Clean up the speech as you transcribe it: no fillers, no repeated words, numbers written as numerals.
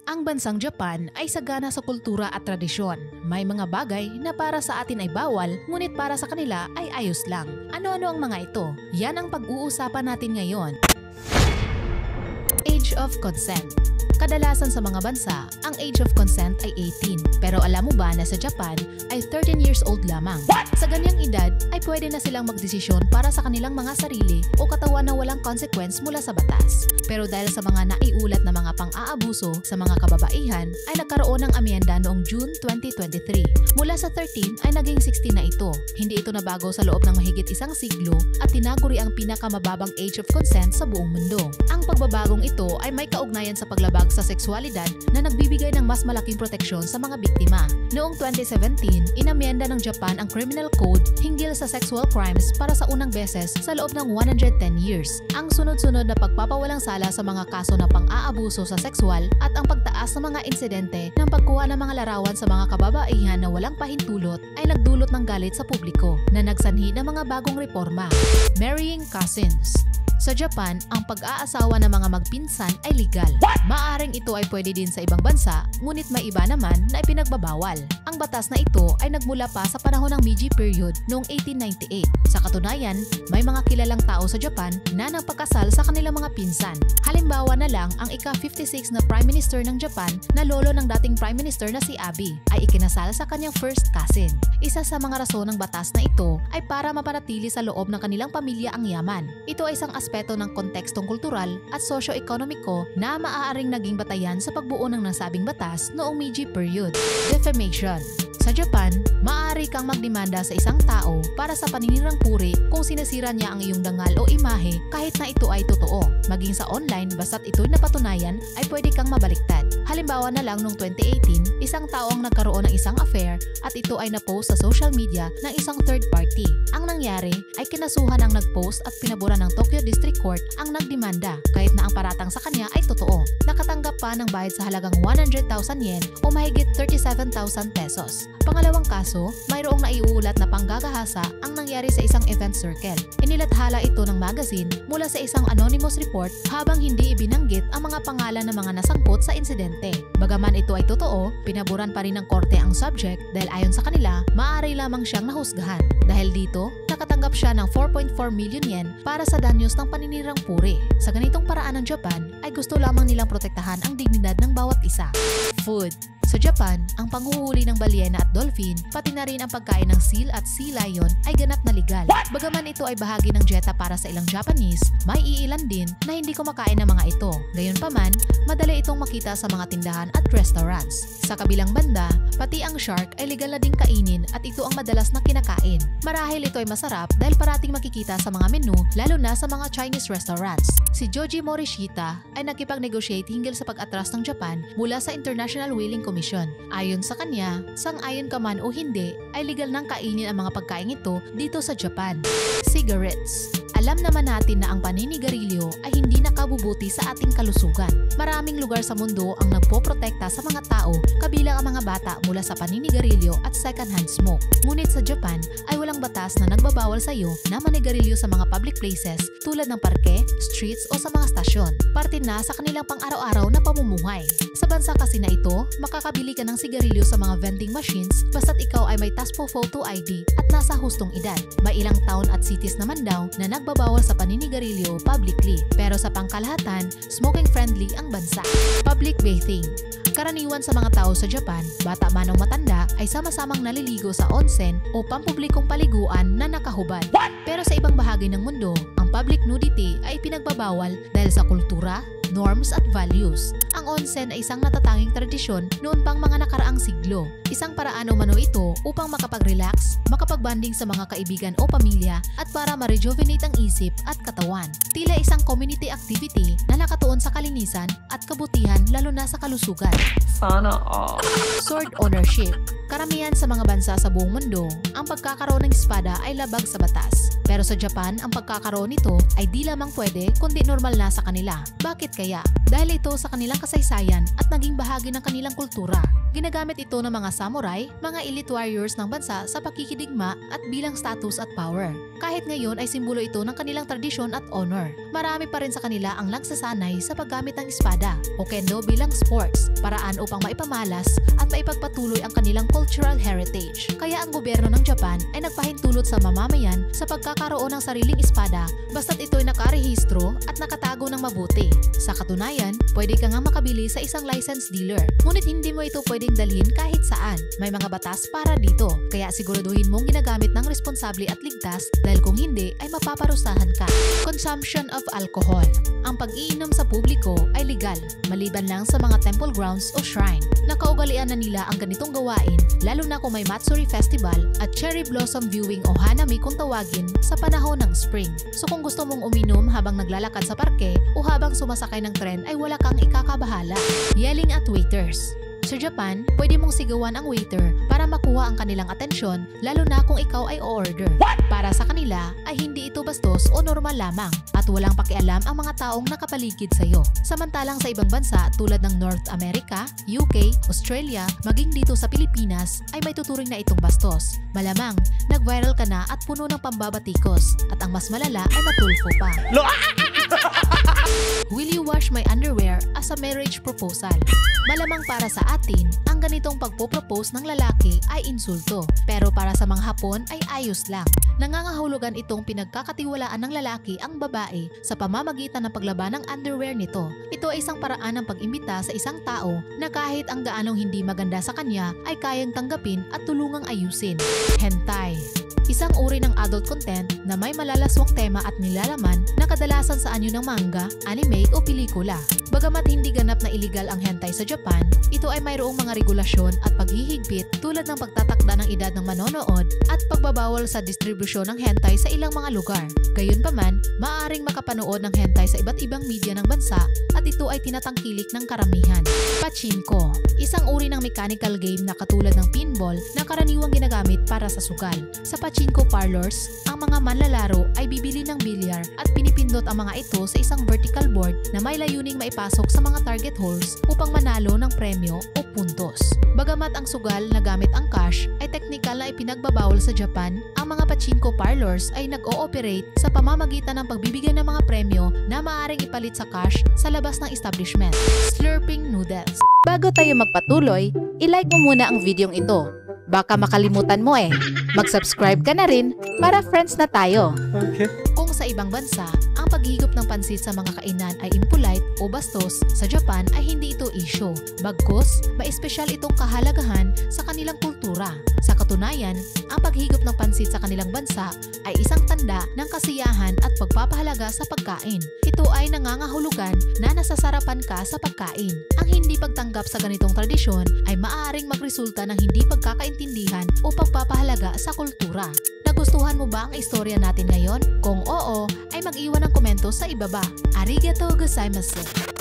Ang bansang Japan ay sagana sa kultura at tradisyon. May mga bagay na para sa atin ay bawal, ngunit para sa kanila ay ayos lang. Ano-ano ang mga ito? Yan ang pag-uusapan natin ngayon. Age of consent. Kadalasan sa mga bansa, ang age of consent ay 18. Pero alam mo ba na sa Japan ay 13 years old lamang? Sa ganyang edad ay pwede na silang magdesisyon para sa kanilang mga sarili o katawan na walang consequence mula sa batas. Pero dahil sa mga naiulat na mga pang-aabuso sa mga kababaihan ay nagkaroon ng amyenda noong June 2023. Mula sa 13 ay naging 16 na ito. Hindi ito nabago sa loob ng mahigit isang siglo at tinaguri ang pinakamababang age of consent sa buong mundo. Ang pagbabagong ito ay may kaugnayan sa paglabag sa sexualidad na nagbibigay ng mas malaking proteksyon sa mga biktima. Noong 2017, inamyenda ng Japan ang criminal code hinggil sa sexual crimes para sa unang beses sa loob ng 110 years. Ang sunod-sunod na pagpapawalang sala sa mga kaso na pang-aabuso sa sexual at ang pagtaas ng mga insidente ng pagkuha ng mga larawan sa mga kababaihan na walang pahintulot ay nagdulot ng galit sa publiko na nagsanhi ng mga bagong reforma. Marrying cousins. Sa Japan, ang pag-aasawa ng mga magpinsan ay legal. Maaring ito ay pwede din sa ibang bansa, ngunit may iba naman na ipinagbabawal. Ang batas na ito ay nagmula pa sa panahon ng Meiji period noong 1898. Sa katunayan, may mga kilalang tao sa Japan na nagpakasal sa kanilang mga pinsan. Halimbawa na lang ang ika-56 na Prime Minister ng Japan na lolo ng dating Prime Minister na si Abe ay ikinasal sa kanyang first cousin. Isa sa mga rason ng batas na ito ay para mapanatili sa loob ng kanilang pamilya ang yaman. Ito ay isang aspeto ng kontekstong kultural at socio-ekonomiko na maaaring naging batayan sa pagbuo ng nasabing batas noong Meiji period. Defamation. Sa Japan, maaari kang magdemanda sa isang tao para sa paninirang puri kung sinisira niya ang iyong dangal o imahe kahit na ito ay totoo. Maging sa online basta't ito'y napatunayan ay pwede kang mabaliktad. Halimbawa na lang noong 2018, isang tao ang nagkaroon ng isang affair at ito ay napost sa social media ng isang third party. Ang nangyari ay kinasuhan ang nagpost at pinabura ng Tokyo District Court ang nagdemanda kahit na ang paratang sa kanya ay totoo. Nakatanggap pa ng bayad sa halagang 100,000 yen o mahigit 37,000 pesos. Pangalawang kaso, mayroong naiuulat na panggagahasa ang nangyari sa isang event circle. Inilathala ito ng magazine mula sa isang anonymous report habang hindi ibinanggit ang mga pangalan ng mga nasangkot sa insidente. Bagaman ito ay totoo, pinaburan pa rin ng korte ang subject dahil ayon sa kanila, maaari lamang siyang nahusgahan. Dahil dito, nakatanggap siya ng 4.4 million yen para sa danyos ng paninirang puri. Sa ganitong paraan ng Japan ay gusto lamang nilang protektahan ang dignidad ng bawat isa. Food. Sa Japan, ang panghuhuli ng balyena at dolphin, pati na rin ang pagkain ng seal at sea lion ay ganap na legal. Bagaman ito ay bahagi ng dieta para sa ilang Japanese, may iilan din na hindi kumakain ng mga ito. Gayunpaman, madali itong makita sa mga tindahan at restaurants. Sa kabilang banda, pati ang shark ay legal na ding kainin at ito ang madalas na kinakain. Marahil ito ay masarap dahil parating makikita sa mga menu, lalo na sa mga Chinese restaurants. Si Joji Morishita ay nakipag-negotiate hinggil sa pag-atras ng Japan mula sa International Whaling Commission. Ayon sa kanya, sang-ayon ka man o hindi, ay legal nang kainin ang mga pagkain ito dito sa Japan. Cigarettes. Alam naman natin na ang paninigarilyo ay hindi nakabubuti sa ating kalusugan. Maraming lugar sa mundo ang nagpoprotekta sa mga tao, kabilang ang mga bata mula sa paninigarilyo at second-hand smoke. Ngunit sa Japan ay walang batas na nagbabawal sa iyo na manigarilyo sa mga public places tulad ng parke, streets o sa mga stasyon. Parte na sa kanilang pang-araw-araw na pamumuhay. Sa bansa kasi na ito, makakabili ka ng sigarilyo sa mga vending machines basta't ikaw ay may TASPO Photo ID at nasa hustong edad. May ilang town at cities naman daw na nagbabawal sa paninigarilyo publicly. Pero sa pangkalahatan, smoking-friendly ang bansa. Public bathing. Karaniwan sa mga tao sa Japan, bata man o matanda, ay sama-samang naliligo sa onsen o pampublikong paliguan na nakahubad. Pero sa ibang bahagi ng mundo, ang public nudity ay pinagbabawal dahil sa kultura, norms at values. Ang onsen ay isang natatanging tradisyon noon pang mga nakaraang siglo. Isang paraan umano ito upang makapag-relax, makapag-bonding sa mga kaibigan o pamilya at para ma-rejuvenate ang isip at katawan. Tila isang community activity na nakatuon sa kalinisan at kabutihan lalo na sa kalusugan. Sana all. Sword ownership. Karamihan sa mga bansa sa buong mundo, ang pagkakaroon ng espada ay labag sa batas. Pero sa Japan, ang pagkakaroon nito ay di lamang pwede kundi normal na sa kanila. Bakit kaya? dahil ito sa kanilang kasaysayan at naging bahagi ng kanilang kultura. Ginagamit ito ng mga samurai, mga elite warriors ng bansa sa pakikidigma at bilang status at power. Kahit ngayon ay simbolo ito ng kanilang tradisyon at honor. Marami pa rin sa kanila ang nagsasanay sa paggamit ng espada o kendo bilang sports, paraan upang maipamalas at maipagpatuloy ang kanilang cultural heritage. Kaya ang gobyerno ng Japan ay nagpahintulot sa mamamayan sa pagkakaroon ng sariling espada basta't ito ay nakarehistro at nakatago ng mabuti. Sa katunayan, pwede ka nga makabili sa isang licensed dealer, ngunit hindi mo ito pwedeng dalhin kahit saan. May mga batas para dito, kaya siguraduhin mong ginagamit ng responsable at ligtas dahil kung hindi ay mapaparusahan ka. Consumption of alcohol. Ang pag-iinom sa publiko ay legal, maliban lang sa mga temple grounds o shrine. Nakaugalian na nila ang ganitong gawain, lalo na kung may Matsuri Festival at Cherry Blossom Viewing o Hanami kung tawagin sa panahon ng spring. So kung gusto mong uminom habang naglalakad sa parke o habang sumasakay ng tren ay wala kang ikakabahala. Yelling at waiters. Sa Japan, pwede mong sigawan ang waiter para makuha ang kanilang atensyon lalo na kung ikaw ay o-order. Para sa kanila ay hindi ito bastos o normal lamang at walang pakialam ang mga taong nakapaligid sa iyo. Samantalang sa ibang bansa tulad ng North America, UK, Australia, maging dito sa Pilipinas ay may tuturing na itong bastos. Malamang, nag-viral ka na at puno ng pambabatikos at ang mas malala ay matulfo pa. Will you wash my underwear as a marriage proposal? Malamang para sa atin, ang ganitong pagpopropose ng lalaki ay insulto. Pero para sa mga Hapon ay ayos lang. Nangangahulugan itong pinagkakatiwalaan ng lalaki ang babae sa pamamagitan ng paglaban ng underwear nito. Ito ay isang paraan ng pag-imbita sa isang tao na kahit ang gaanong hindi maganda sa kanya ay kayang tanggapin at tulungang ayusin. Hentai. Isang uri ng adult content na may malalaswang tema at nilalaman na kadalasan sa anyo ng manga, anime o pelikula. Bagamat hindi ganap na illegal ang hentai sa Japan, ito ay mayroong mga regulasyon at paghihigpit tulad ng pagtatakda ng edad ng manonood at pagbabawal sa distribusyon ng hentai sa ilang mga lugar. Gayunpaman, maaaring makapanood ng hentai sa iba't ibang media ng bansa at ito ay tinatangkilik ng karamihan. Pachinko. Isang uri ng mechanical game na katulad ng pinball na karaniwang ginagamit para sa sugal. Sa pachinko parlors, ang mga manlalaro ay bibili ng bilyar at pinipindot ang mga ito sa isang vertical board na may layuning maipasok sa mga target holes upang manalo ng premyo o puntos. Bagamat ang sugal na gamit ang cash ay teknikal na ipinagbabawal sa Japan, ang mga pachinko parlors ay nag-ooperate sa pamamagitan ng pagbibigay ng mga premyo na maaaring ipalit sa cash sa labas ng establishment. Slurping noodles. Bago tayo magpatuloy, i-like mo muna ang videong ito. Baka makalimutan mo eh. Mag-subscribe ka na rin para friends na tayo. Okay. Kung sa ibang bansa, ang paghigop ng pansit sa mga kainan ay impolite o bastos, sa Japan ay hindi ito issue. Bagkus, ma-espesyal itong kahalagahan sa kanilang kultura. Sa katunayan, ang paghigop ng pansit sa kanilang bansa ay isang tanda ng kasiyahan at pagpapahalaga sa pagkain. Ito ay nangangahulugan na nasasarapan ka sa pagkain. Ang hindi pagtanggap sa ganitong tradisyon ay maaaring magresulta ng hindi pagkakaintindihan o pagpapahalaga sa kultura. Nagustuhan mo ba ang istorya natin ngayon? Kung oo, ay mag-iwan ng komento sa ibaba. Arigatou gozaimasu!